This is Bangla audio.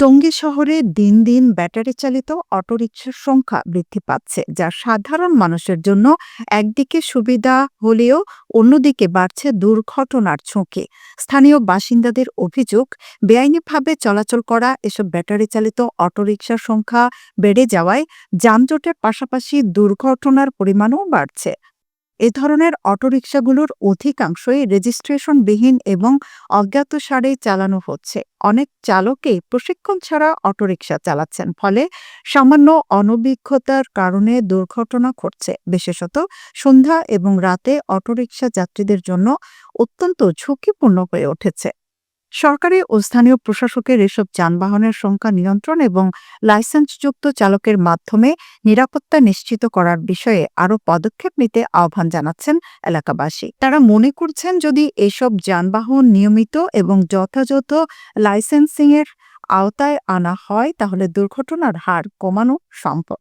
টঙ্গী শহরে দিন দিন ব্যাটারি চালিত অটোরিকশার সংখ্যা বৃদ্ধি পাচ্ছে, যা সাধারণ মানুষের জন্য একদিকে সুবিধা হলেও অন্যদিকে বাড়ছে দুর্ঘটনার ঝুঁকি। স্থানীয় বাসিন্দাদের অভিযোগ, বেআইনিভাবে চলাচল করা এসব ব্যাটারি চালিত অটোরিকশার সংখ্যা বেড়ে যাওয়ায় যানজটের পাশাপাশি দুর্ঘটনার পরিমাণও বাড়ছে। এ ধরনের অটোরিকশাগুলোর অধিকাংশই রেজিস্ট্রেশনবিহীন এবং অজ্ঞাতসারে চালানো হচ্ছে। অনেক চালকই প্রশিক্ষণ ছাড়া অটোরিকশা চালাচ্ছেন, ফলে সামান্য অনভিজ্ঞতার কারণে দুর্ঘটনা ঘটছে। বিশেষত সন্ধ্যা এবং রাতে অটোরিকশা যাত্রীদের জন্য অত্যন্ত ঝুঁকিপূর্ণ হয়ে উঠেছে। সরকারি ও স্থানীয় প্রশাসকের এসব যানবাহনের সংখ্যা নিয়ন্ত্রণ এবং লাইসেন্সযুক্ত চালকের মাধ্যমে নিরাপত্তা নিশ্চিত করার বিষয়ে আরও পদক্ষেপ নিতে আহ্বান জানাচ্ছেন এলাকাবাসী। তারা মনে করছেন, যদি এসব যানবাহন নিয়মিত এবং যথাযথ লাইসেন্সিংয়ের আওতায় আনা হয়, তাহলে দুর্ঘটনার হার কমানো সম্ভব।